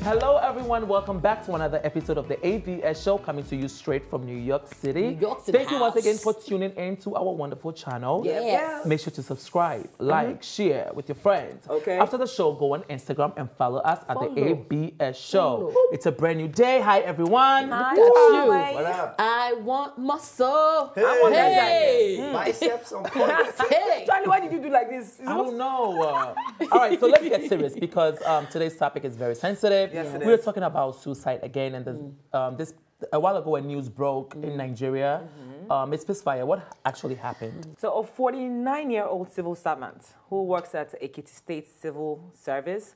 Hello everyone, welcome back to another episode of the AVS show coming to you straight from New York City. Thank you once again for tuning in to our wonderful channel. Yes. Make sure to subscribe, like, share with your friends. Okay. After the show, go on Instagram and follow us at the AVS show. It's a brand new day. Hi everyone. Hi, What up? I want muscle. Hey. I want that Biceps on point. Hey. Charlie, why did you do like this? I don't know. All right, so let's get serious because today's topic is very sensitive. Yes, it We're is. talking about suicide again, and there's a while ago a news broke in Nigeria. Ms. Pisfire, what actually happened? So a 49-year-old civil servant who works at Ekiti State Civil Service,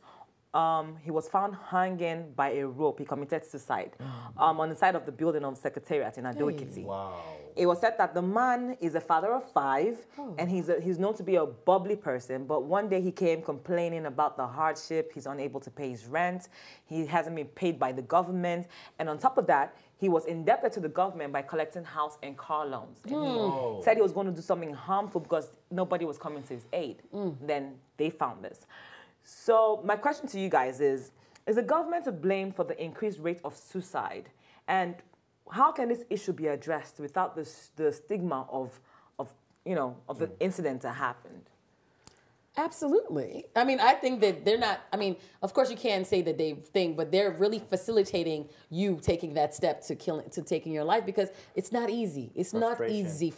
he was found hanging by a rope. He committed suicide on the side of the building of Secretariat in Ado Ekiti. Wow. It was said that the man is a father of 5, and he's known to be a bubbly person. But one day he came complaining about the hardship. He's unable to pay his rent. He hasn't been paid by the government. And on top of that, he was indebted to the government by collecting house and car loans. And he said he was going to do something harmful because nobody was coming to his aid. Then they found this. So my question to you guys is the government to blame for the increased rate of suicide? And how can this issue be addressed without the stigma of the incident that happened? Absolutely. I mean, I think that they're not, I mean, of course you can say that they think, but they're really facilitating you taking that step to taking your life because it's not easy. It's not easy.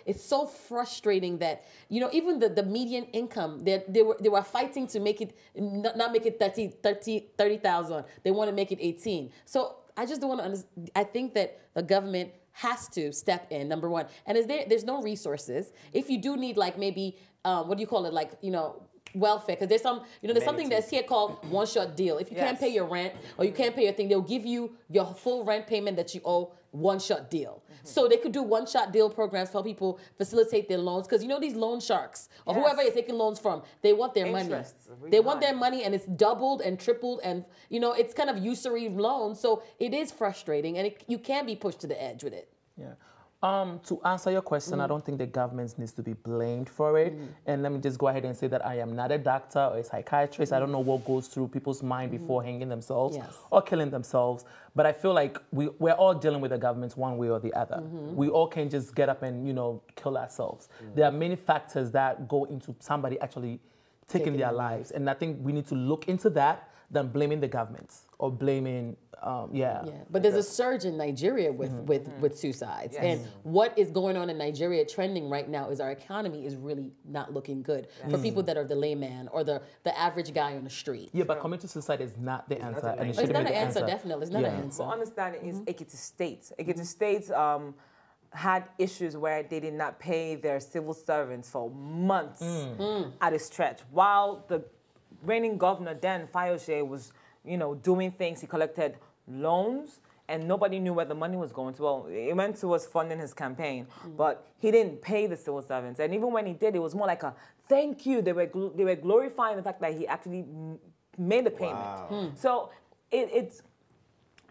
It's so frustrating that, even the median income, they were fighting to make it, not make it 30,000. They want to make it 18. So I just don't want to understand. I think that the government has to step in, number one. And there's no resources. If you do need maybe, what do you call it? Welfare, because there's something that's here called one-shot deal. If you can't pay your rent or you can't pay your thing, they'll give you your full rent payment that you owe, one-shot deal. So they could do one-shot deal programs for people, facilitate their loans, because these loan sharks or whoever you're taking loans from, they want their money. They want their money, and it's doubled and tripled, and it's kind of usury loans. So it is frustrating, and you can be pushed to the edge with it. Yeah. To answer your question, I don't think the government needs to be blamed for it. And let me just go ahead and say that I am not a doctor or a psychiatrist. I don't know what goes through people's mind before hanging themselves or killing themselves. But I feel like we're all dealing with the government one way or the other. We all can't just get up and, kill ourselves. There are many factors that go into somebody actually taking their lives. And I think we need to look into that than blaming the government or blaming, But there's a surge in Nigeria with suicides. And what is going on in Nigeria trending right now is our economy is really not looking good for people that are the layman or the average guy on the street. Yeah, but committing suicide is not the answer. And it It's shouldn't not be an the answer, definitely. It's not an answer. Well, understand it is Ekiti State. Ekiti State had issues where they did not pay their civil servants for months at a stretch, while the reigning governor then, Fayose, was doing things. He collected loans, and nobody knew where the money was going to. Well, it went towards funding his campaign, but he didn't pay the civil servants. And even when he did, it was more like a thank you. They were glorifying the fact that he actually made the payment. Wow. So it's.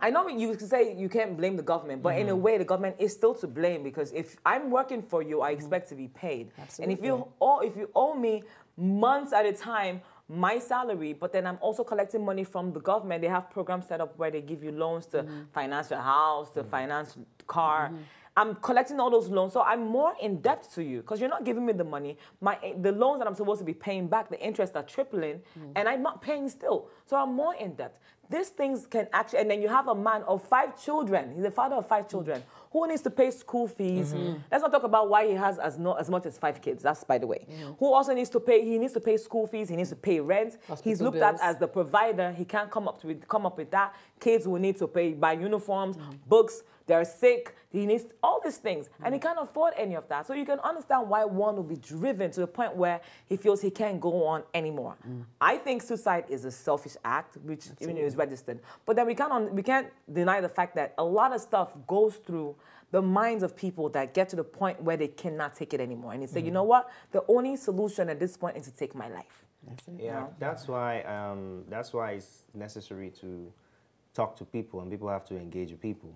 I know you can say you can't blame the government, but in a way, the government is still to blame because if I'm working for you, I expect to be paid. Absolutely. And if you owe me months at a time my salary, but then I'm also collecting money from the government. They have programs set up where they give you loans to finance your house, to finance car. I'm collecting all those loans, so I'm more in debt to you because you're not giving me the money. The loans that I'm supposed to be paying back, the interest are tripling, and I'm not paying still. So I'm more in debt. These things can actually, and then you have a man of 5 children. He's a father of 5 children who needs to pay school fees. Let's not talk about why he has as much as 5 kids. That's by the way. Who also needs to pay? He needs to pay school fees. He needs to pay rent. He's looked at as the provider. He can't come up with that. Kids will need to buy uniforms, books. They're sick. He needs all these things, and he can't afford any of that. So you can understand why one will be driven to the point where he feels he can't go on anymore. I think suicide is a selfish act, which even is registered. But then we can't deny the fact that a lot of stuff goes through the minds of people that get to the point where they cannot take it anymore, and they say, you know what? The only solution at this point is to take my life. That's it. Yeah, that's why it's necessary to talk to people, and people have to engage with people.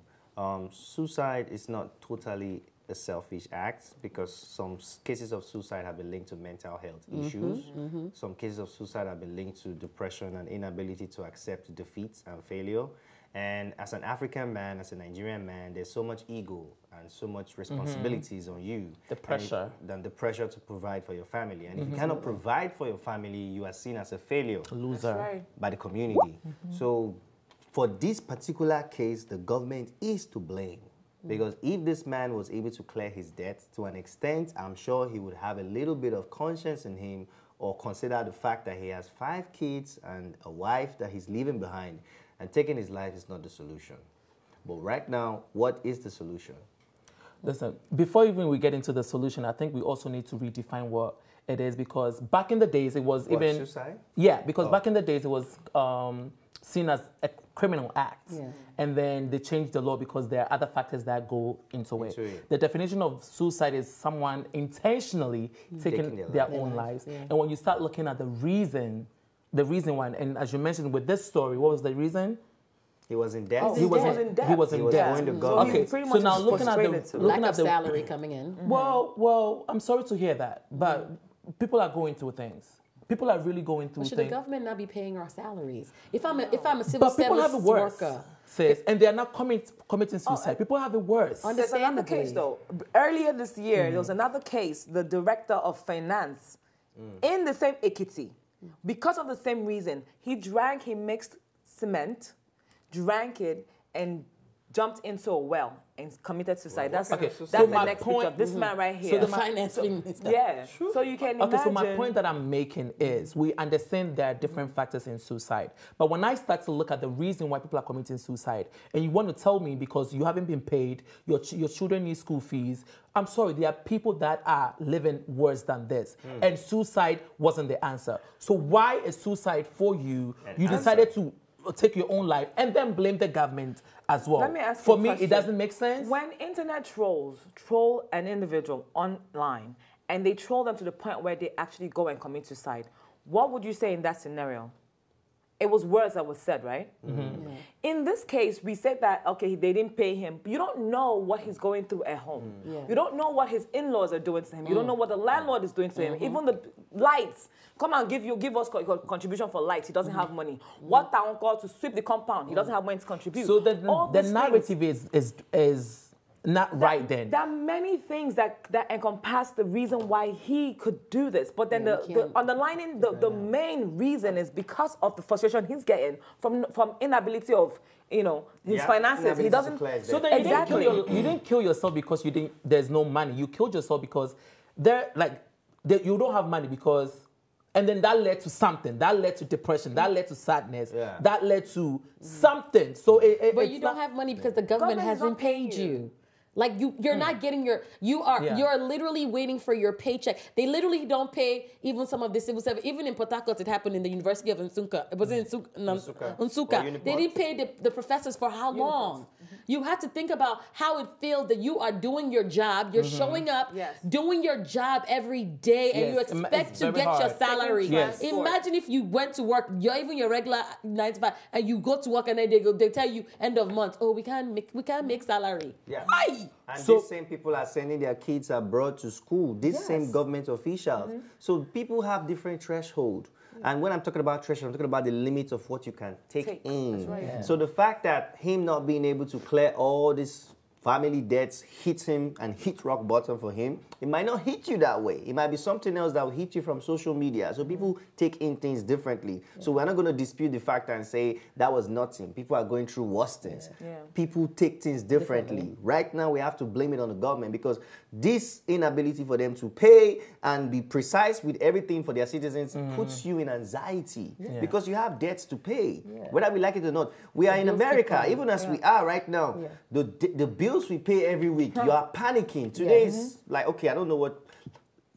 Suicide is not totally a selfish act because some cases of suicide have been linked to mental health issues. Some cases of suicide have been linked to depression and inability to accept defeat and failure. And as an African man, as a Nigerian man, there's so much ego and so much responsibilities on you. The pressure. Than the pressure to provide for your family. And if you cannot provide for your family, you are seen as a failure. Loser. That's right. By the community. So for this particular case, the government is to blame. Because if this man was able to clear his debt to an extent, I'm sure he would have a little bit of conscience in him or consider the fact that he has 5 kids and a wife that he's leaving behind. And taking his life is not the solution. But right now, what is the solution? Listen, before even we get into the solution, I think we also need to redefine what it is, because back in the days it was suicide? Yeah, because back in the days it was seen as a criminal act. Yeah. And then they changed the law because there are other factors that go into it. The definition of suicide is someone intentionally taking their own lives. Yeah. And when you start looking at the reason why, and as you mentioned with this story, what was the reason? He was in debt. Oh, he was in debt. He was in debt. Going to government. Okay, pretty so much now looking at lack of salary coming in. Well, I'm sorry to hear that, but people are going through things. People are really going through Should things. the government not be paying our salaries? If I'm a civil service worker, sis, and they are not committing suicide. People have it worse. There's another case though. Earlier this year, there was another case. The director of finance in the same Ekiti, because of the same reason, he mixed cement, drank it, and jumped into a well and committed suicide. That's the next picture of this man right here. So the finance minister. Yeah. So you can imagine. Okay, so my point that I'm making is we understand there are different factors in suicide. But when I start to look at the reason why people are committing suicide, and you want to tell me because you haven't been paid, your children need school fees, I'm sorry, there are people that are living worse than this. And suicide wasn't the answer. So why is suicide for you? You decided to take your own life and then blame the government as well. Let me ask you For a me, question. it doesn't make sense. When internet trolls troll an individual online and they troll them to the point where they actually go and commit suicide, what would you say in that scenario? It was words that was said, right? In this case, we said that, okay, they didn't pay him. But you don't know what he's going through at home. You don't know what his in-laws are doing to him. You don't know what the landlord is doing to him. Even the lights. Come and give us contribution for lights. He doesn't have money. What town call to sweep the compound? He doesn't have money to contribute. So the narrative is not right then. There are many things that encompass the reason why he could do this. But then the underlining, the main reason is because of the frustration he's getting from inability of, his finances. He doesn't. So then you didn't kill yourself because there's no money. You killed yourself because you don't have money because. And then that led to something. That led to depression. That led to sadness. Yeah. That led to something. So, but you don't have money because the government hasn't paid you. Like you're not getting you're literally waiting for your paycheck. They literally don't pay even some of the civil service. Even in Port Harcourt, it happened in the University of Nsukka. It was in Nsukka. They didn't pay the professors for how long? You have to think about how it feels that you are doing your job. You're showing up, doing your job every day, and you expect to get your salary. Imagine if you went to work, even your regular 9 to 5, and you go to work and then they tell you end of month, oh, we can't make salary. Yeah. Why? And these same people are sending their kids abroad to school. These same government officials. So people have different threshold. And when I'm talking about threshold, I'm talking about the limits of what you can take in. That's right. Yeah. So the fact that him not being able to clear all these family debts hits him and hit rock bottom for him, it might not hit you that way. It might be something else that will hit you from social media. So people take in things differently. So we're not going to dispute the fact and say that was nothing. People are going through worse things. People take things differently. Right now, we have to blame it on the government because this inability for them to pay and be precise with everything for their citizens puts you in anxiety because you have debts to pay. Whether we like it or not, we are in America, even as we are right now. The bills we pay every week, you are panicking. Today's like, okay, I don't know what.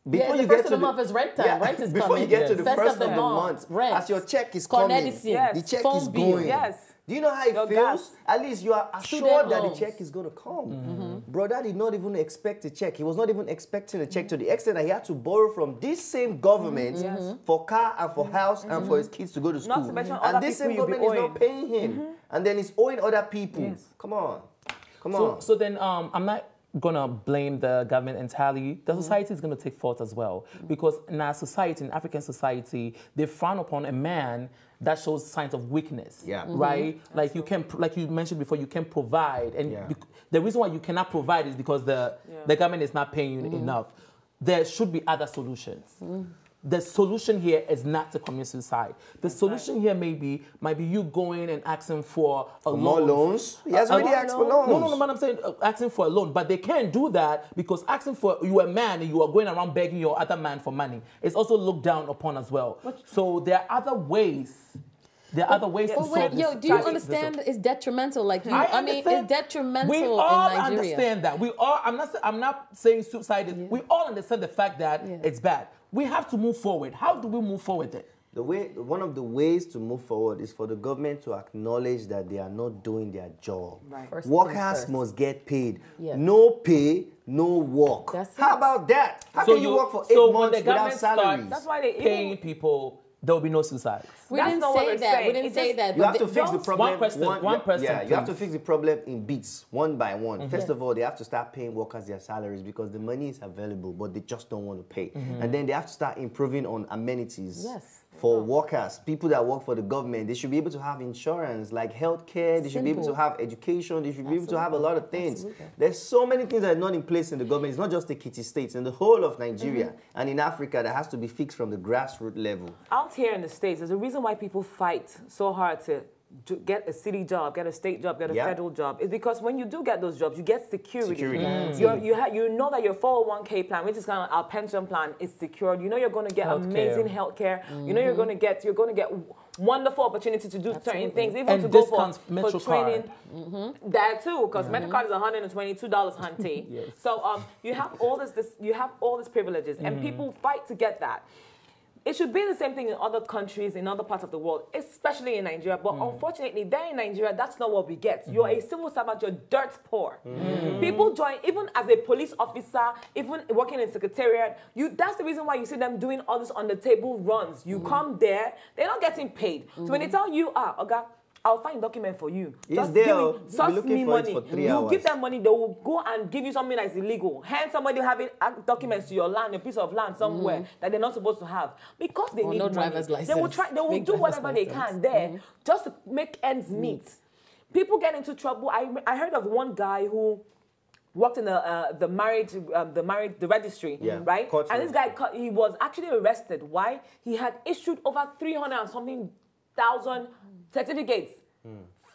Before you get to the month is rent time. Rent is before coming. You get to the first of the month, rent. As your check is coming, the check is going. Do you know how it feels? At least you are assured that the check is going to come. Brother did not even expect a check. He was not even expecting a check to the extent that he had to borrow from this same government for car and for house and for his kids to go to school. Not to mention and this same government is not paying him. And then he's owing other people. Come on. So then I'm not gonna blame the government entirely. The society is gonna take fault as well, because in our society, in African society, they frown upon a man that shows signs of weakness. Yeah. Right. Like you can, like you mentioned before, you can provide, and the reason why you cannot provide is because the government is not paying you enough. There should be other solutions. The solution here is not to commit suicide. The solution here might be you going and asking for a loan. More loans? He has already asked for loans. No, but I'm saying asking for a loan. But they can't do that because asking for, you a man and you are going around begging your other man for money. It's also looked down upon as well. So there are other ways. There are other ways to solve this. Do you understand? It's detrimental. Like you, I mean, it's detrimental we all in Nigeria. understand that. We all. I'm not saying suicide is. We all understand the fact that it's bad. We have to move forward. How do we move forward then? One of the ways to move forward is for the government to acknowledge that they are not doing their job. Right. Workers must get paid. Yes. No pay, no work. How about that? How can you work for 8 months without salary? That's why they paying people. There will be no suicides. We didn't say that. We didn't say that. You have to fix the problem. One person. Yeah, you have to fix the problem in bits, one by one. First of all, they have to start paying workers their salaries because the money is available, but they just don't want to pay. And then they have to start improving on amenities. For workers, people that work for the government, they should be able to have insurance, like healthcare. They should be able to have education. They should be able to have a lot of things. There's so many things that are not in place in the government. It's not just the Ekiti states, in the whole of Nigeria and in Africa that has to be fixed from the grassroots level. Out here in the States, there's a reason why people fight so hard to get a city job, get a state job, get a federal job. It's because when you do get those jobs, you get security. You know that your 401k plan, which is kind of our pension plan, is secured. You know you're going to get amazing healthcare. You know you're going to get wonderful opportunity to do certain things, even and to go for training. That too, because MetaCard is $122, hunty. So you have all these privileges, and people fight to get that. It should be the same thing in other countries, in other parts of the world, especially in Nigeria. But unfortunately, there in Nigeria, that's not what we get. You're a civil servant, you're dirt poor. People join, even as a police officer, even working in secretariat, that's the reason why you see them doing all this on-the-table runs. You come there, they're not getting paid. So when they tell you, okay, I'll find a document for you. Just give me money. You give them money, they will go and give you something that's illegal. Hence, somebody having documents to your land, a piece of land somewhere that they're not supposed to have. Because they need money. Driver's license. They will do whatever they can there just to make ends meet. People get into trouble. I heard of one guy who worked in the registry, right? And this guy, he was actually arrested. Why? He had issued over 300 and something thousand certificates,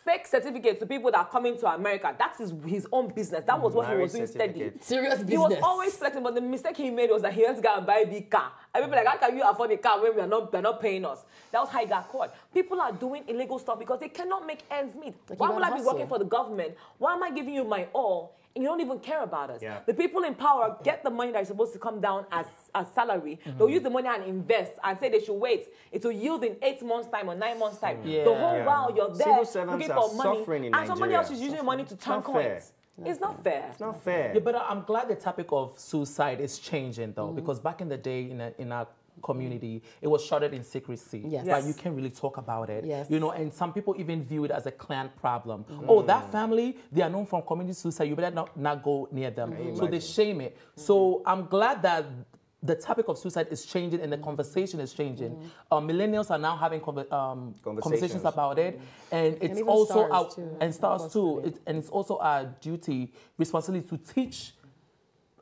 fake certificates to people that are coming to America. That's his own business. That was what he was doing steady. Serious business. He was always flexing, but the mistake he made was that he went to go and buy a big car. And people were like, how can you afford a car when they're not paying us? That was how he got caught. People are doing illegal stuff because they cannot make ends meet. Why would I be working for the government? Why am I giving you my all? And you don't even care about us. The people in power get the money that is supposed to come down as salary. They'll use the money and invest and say they should wait. It will yield in 8 months' time or 9 months' time. The whole while you're there looking for money, and somebody else is using money to turn coins. It's not fair. It's not fair. Yeah, but I'm glad the topic of suicide is changing though, because back in the day in our community, it was shrouded in secrecy. Right? You can't really talk about it. You know, and some people even view it as a clan problem. Oh, that family, they are known from community suicide. You better not go near them. So they shame it. So I'm glad that the topic of suicide is changing and the conversation is changing. Millennials are now having conversations about it, and it's also our stars too. And it's also our duty, responsibility to teach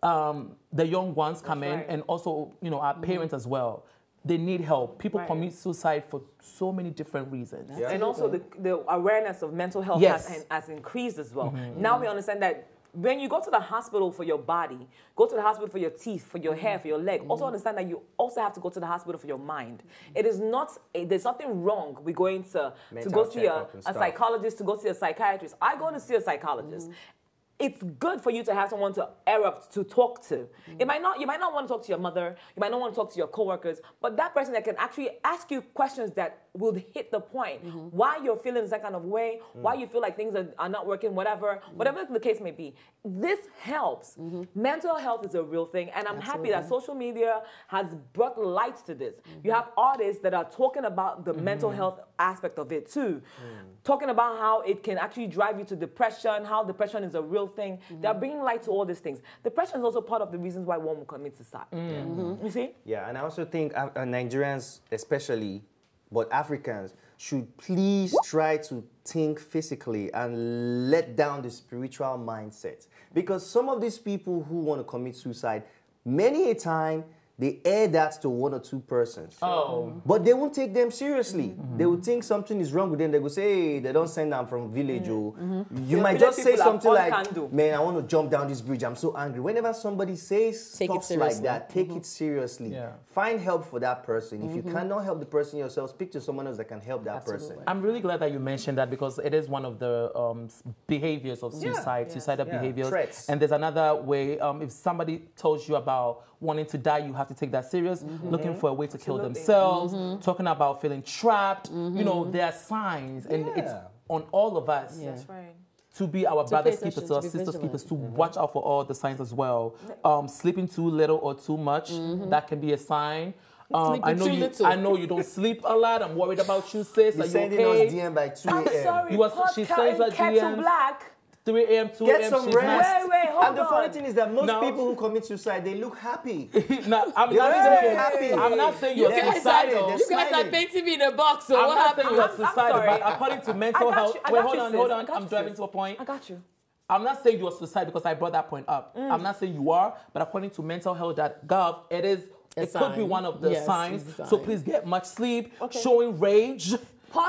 the young ones come in, and also, you know, our parents as well. They need help. People commit suicide for so many different reasons. And also the awareness of mental health has increased as well. Now we understand that when you go to the hospital for your body, go to the hospital for your teeth, for your hair, for your leg, also understand that you also have to go to the hospital for your mind. It is not, there's nothing wrong with going to go see a psychologist, to go see a psychiatrist. I go to see a psychologist. It's good for you to have someone to to talk to. You might not want to talk to your mother, you might not want to talk to your coworkers, but that person that can actually ask you questions that will hit the point. Why you're feeling that kind of way, why you feel like things are not working, whatever the case may be. This helps. Mental health is a real thing, and I'm happy that social media has brought light to this. You have artists that are talking about the mental health aspect of it too, talking about how it can actually drive you to depression, how depression is a real thing. They're bringing light to all these things. Depression is also part of the reasons why one will commit suicide. You see? Yeah, and I also think Nigerians especially, but Africans, should please try to think physically and let down the spiritual mindset. Because some of these people who want to commit suicide, many a time, they air that to one or two persons. But they won't take them seriously. They will think something is wrong with them. They will say, hey, they don't send them from village. You might just say something like, man, I want to jump down this bridge. I'm so angry. Whenever somebody says stuff like that, take it seriously. Yeah. Find help for that person. If you cannot help the person yourself, speak to someone else that can help that person. I'm really glad that you mentioned that because it is one of the behaviors of suicide, suicidal behaviors. Threats. And there's another way, if somebody tells you about wanting to die, you have to take that serious, looking for a way to kill themselves, talking about feeling trapped. You know, there are signs, and it's on all of us to be our brothers' keepers, to our sisters' keepers, to watch out for all the signs as well. Sleeping too little or too much, that can be a sign. I know you don't sleep a lot. I'm worried about you, sis. Are you sending okay? us DM by 2 I'm sorry, she sends her DMs. Black. 3 a.m., 2 Get a.m. some she's rest. Wait, hold and the funny thing is that most people who commit suicide, they look happy. No, I'm not saying you're suicidal. You guys are painting me in a box, so what happened? I'm not saying you're suicidal, but according to mental health... Wait, hold on. I'm driving to a point. I got you. I'm not saying you're suicidal because I brought that point up. I'm not saying you are, but according to mentalhealth.gov, it could be one of the signs. So please get much sleep, showing rage.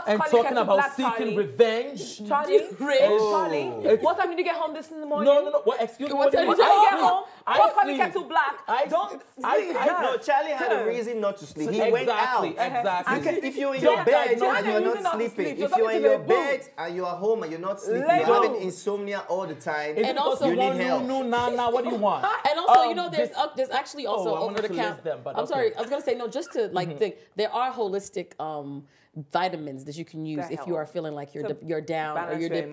And talking about seeking revenge. Charlie, Charlie, what time did you get home this in the morning? No. What? Excuse me. What time did you get home? What time you get to black? No, Charlie had a reason not to sleep. He went out. Exactly. If you're in your bed and you're not sleeping, if you're in your bed and you're at home and you're not sleeping, you're having insomnia all the time, and also you need help. No, what do you want? And also, you know, there's actually also over the counter. I'm sorry, I was gonna say no, just to think there are holistic vitamins that you can use if you are feeling like you're down or you're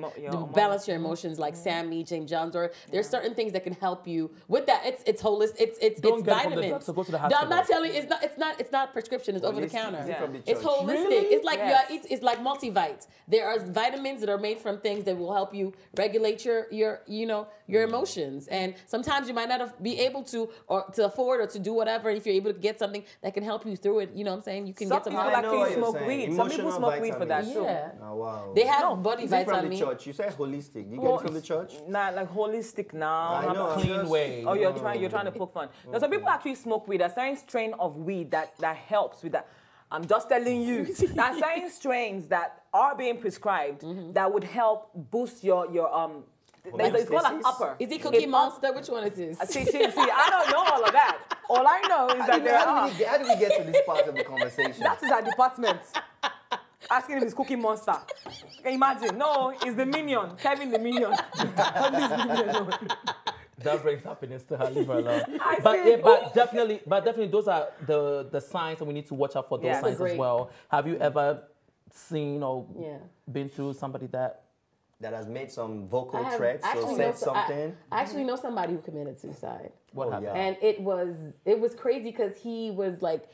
balance your emotions, like Sammy, James John's, or there's certain things that can help you with that. It's holistic. It's vitamins. So go to the hospital. I'm not telling you, it's not prescription. It's over the counter. It's holistic. Really? It's like it's like multivites. There are vitamins that are made from things that will help you regulate your emotions. And sometimes you might not be able to afford or to do whatever. If you're able to get something that can help you through it, you know what I'm saying? You can get some. Some people actually smoke weed. Some people smoke weed for that too. Oh, wow. They have body vitamins. From the church. You said holistic. Do you get it from the church? Nah, like holistic now. I know, clean way. Oh, you're trying to poke fun. Now, some people actually smoke weed. There's certain strain of weed that helps with that. I'm just telling you. There's certain strains that are being prescribed that would help boost your it's called an upper. Is it Cookie Monster? Which one is this? See, I don't know all of that. All I know is that how did we get to this part of the conversation? That is our department. Asking if it's Cookie Monster. Can you imagine? No, it's the Minion. Kevin the Minion. That brings happiness to her. Leave her alone. But definitely, those are the signs, and we need to watch out for those signs as well. Have you ever seen or been through somebody that has made some vocal threats or said something? I actually know somebody who committed suicide. What happened? And it was crazy because he was like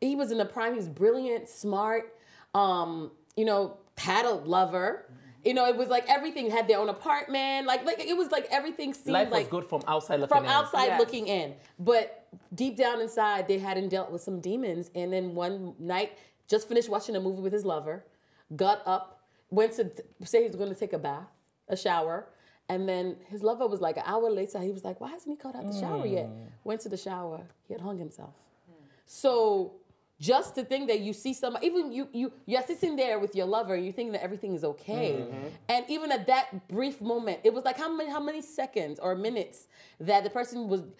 he was in the prime. He was brilliant, smart, paddle lover. You know, it was like everything had their own apartment. Like it was like everything seemed life was like good from outside looking in. Looking in. But deep down inside, they hadn't dealt with some demons. And then one night, just finished watching a movie with his lover, got up, went to say he was going to take a shower. And then his lover was like an hour later, he was like, why hasn't he got out the shower yet? Went to the shower. He had hung himself. So just to think that you see somebody, even you're sitting there with your lover and you think that everything is okay. And even at that brief moment, it was like how many seconds or minutes that the person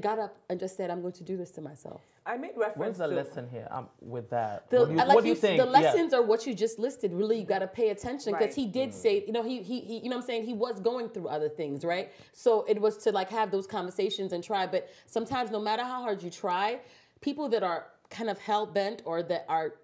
got up and just said, I'm going to do this to myself. I made reference What's the lesson here with that? What do you think? The lessons are what you just listed. Really, you got to pay attention because he did say, he you know what I'm saying? He was going through other things, right? So it was to like have those conversations and try. But sometimes no matter how hard you try, people that are kind of hell-bent or that are,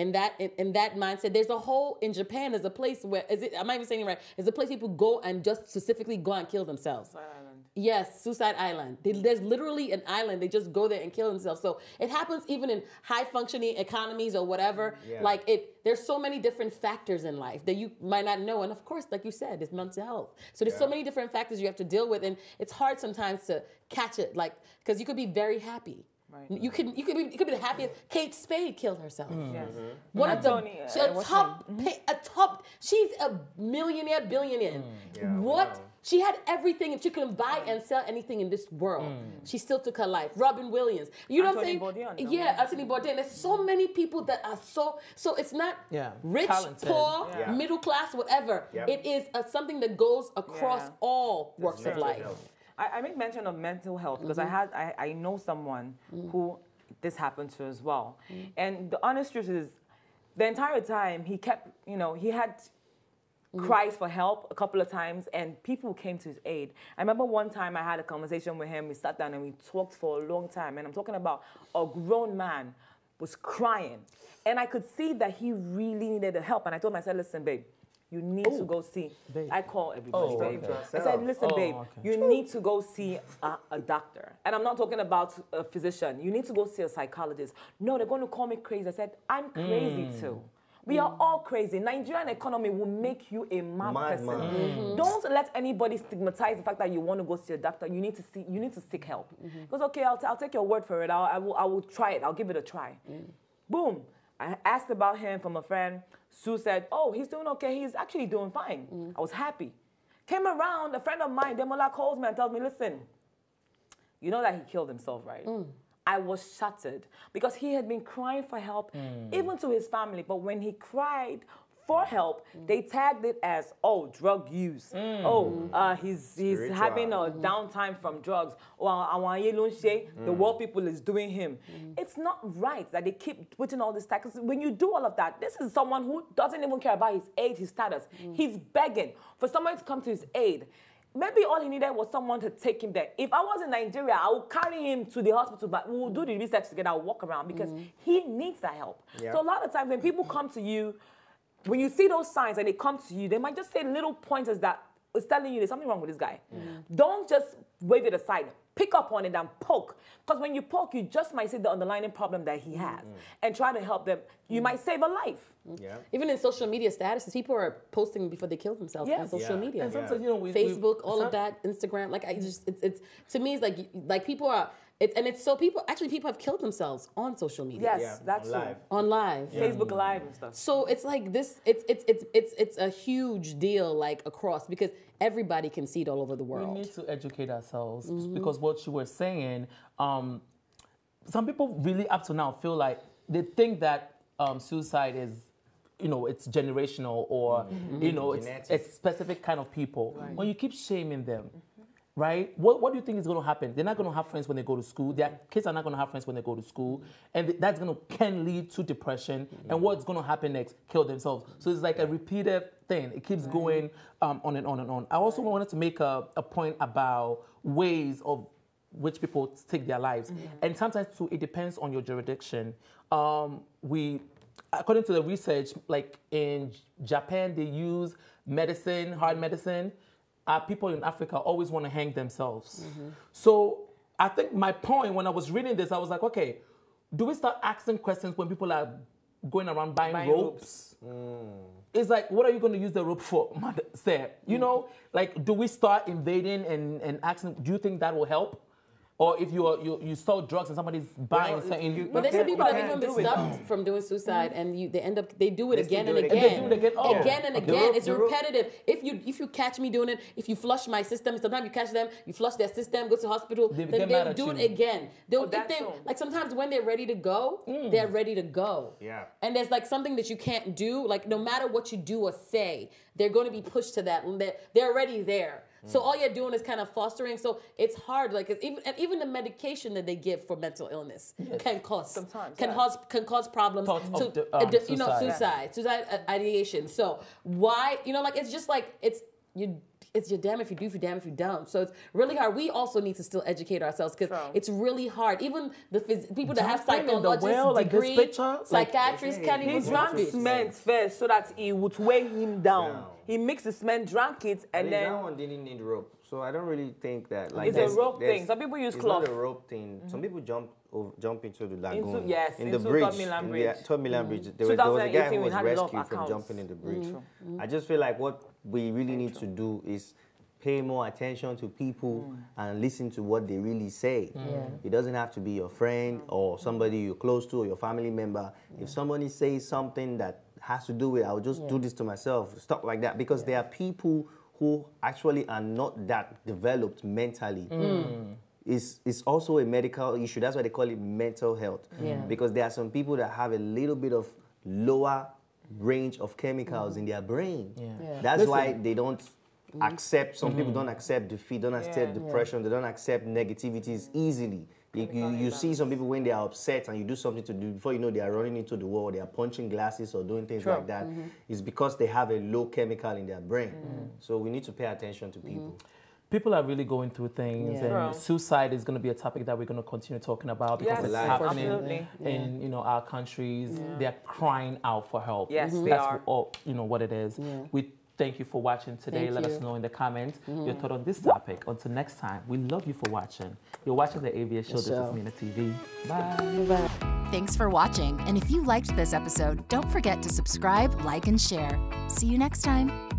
in that mindset. There's a whole, in Japan, there's a place where, am I even saying it right? There's a place people go and just specifically go and kill themselves. Suicide Island. Yes, Suicide Island. There's literally an island. They just go there and kill themselves. So it happens even in high functioning economies or whatever. Yeah. Like there's so many different factors in life that you might not know. And of course, like you said, it's mental health. So there's so many different factors you have to deal with. And it's hard sometimes to catch it, like, because you could be very happy. Right. You could be the happiest. Kate Spade killed herself. Yes. One of the she's a millionaire, billionaire. She had everything. If she couldn't buy and sell anything in this world, she still took her life. Robin Williams. You know what I'm saying? Anthony Bourdain. There's so many people that are so it's not rich, talented, poor, middle class, whatever. It is something that goes across all walks of life. I make mention of mental health because I know someone who this happened to as well. And the honest truth is, the entire time he kept, he had cries for help a couple of times and people came to his aid. I remember one time I had a conversation with him, we sat down and we talked for a long time, and I'm talking about a grown man was crying. And I could see that he really needed the help. And I told him, I said, listen, babe, you need to go see. Babe. I call everybody. Babe. I said, listen, babe, you need to go see a doctor. And I'm not talking about a physician. You need to go see a psychologist. No, they're going to call me crazy. I said, I'm crazy too. We are all crazy. Nigerian economy will make you a mad person. Don't let anybody stigmatize the fact that you want to go see a doctor. You need to seek help. Because okay, I'll take your word for it. I will try it. I'll give it a try. Boom. I asked about him from a friend. Sue said, oh, he's doing okay. He's actually doing fine. I was happy. Came around, a friend of mine, Demola, calls me and tells me, listen, you know that he killed himself, right? I was shattered because he had been crying for help, even to his family. But when he cried for help, they tagged it as, oh, drug use. He's having a downtime from drugs. The world people is doing him. It's not right that they keep putting all this tags. When you do all of that, this is someone who doesn't even care about his age, his status. He's begging for someone to come to his aid. Maybe all he needed was someone to take him there. If I was in Nigeria, I would carry him to the hospital, but we will do the research together. I'll walk around because he needs that help. So a lot of times when people come to you, when you see those signs and they come to you, they might just say little pointers that is telling you there's something wrong with this guy. Don't just wave it aside. Pick up on it and poke. Because when you poke, you just might see the underlying problem that he has and try to help them. You might save a life. Even in social media statuses, people are posting before they kill themselves on social media. And sometimes, Facebook, all of that, Instagram. Like it's to me, it's like people are. People have killed themselves on social media. Yes, that's live. On live. Facebook Live and stuff. So it's like this, it's a huge deal like across because everybody can see it all over the world. We need to educate ourselves because what you were saying, some people really up to now feel like they think that suicide is, it's generational or, it's a specific kind of people. Right. When you keep shaming them, right? What do you think is going to happen? They're not going to have friends when they go to school. Their kids are not going to have friends when they go to school. And that's can lead to depression. And what's going to happen next? Kill themselves. So it's like a repeated thing. It keeps going on and on and on. I also wanted to make a point about ways of which people take their lives. And sometimes, too, it depends on your jurisdiction. According to the research, like in Japan, they use medicine, hard medicine. People in Africa always want to hang themselves. So I think my point when I was reading this, I was like, okay, do we start asking questions when people are going around buying ropes? It's like, what are you going to use the rope for, Mother Say? Like, do we start invading and asking, do you think that will help? Or if you sell drugs and somebody's buying something. But there's some people that even been stopped from doing suicide and they do it again and again. Again and again. It's repetitive. If you catch me doing it, if you flush my system, sometimes you catch them, you flush their system, go to the hospital, then they'll do it again. Like sometimes when they're ready to go, they're ready to go. Yeah. And there's like something that you can't do. Like no matter what you do or say, they're going to be pushed to that. They're already there. So all you're doing is kind of fostering. So it's hard, like even the medication that they give for mental illness can cause problems suicide ideation. So why it's just like it's your damn if you do, if you damn if you don't. So it's really hard. We also need to still educate ourselves because it's really hard. Even the people that have psychologists degree, psychiatrists can't even drank cement first so that it would weigh him down. He mixed the cement, drank it, and then that one didn't need rope. So I don't really think that it's a rope thing. Some people use cloth. It's not a rope thing. Some people jump into the lagoon. Into the bridge. Third Milan Bridge. There was a guy who was rescued from jumping in the bridge. I just feel like what we really need to do is pay more attention to people and listen to what they really say. It doesn't have to be your friend or somebody you're close to or your family member. If somebody says something that has to do with, I'll just do this to myself, stuff like that. Because there are people who actually are not that developed mentally. It's also a medical issue. That's why they call it mental health. Because there are some people that have a little bit of lower range of chemicals in their brain. That's why they don't accept, some people don't accept defeat, don't accept depression, they don't accept negativities easily. You see some people when they are upset and you do something to do, before you know they are running into the wall, they are punching glasses or doing things like that. It's because they have a low chemical in their brain. So we need to pay attention to people. People are really going through things, and suicide is going to be a topic that we're going to continue talking about because it's happening in our countries. They're crying out for help. Yes, they That's are. what it is. We thank you for watching today. Let us know in the comments your thought on this topic. Until next time, we love you for watching. You're watching the ABS show. This is MinaTV. Bye. Bye. Thanks for watching. And if you liked this episode, don't forget to subscribe, like, and share. See you next time.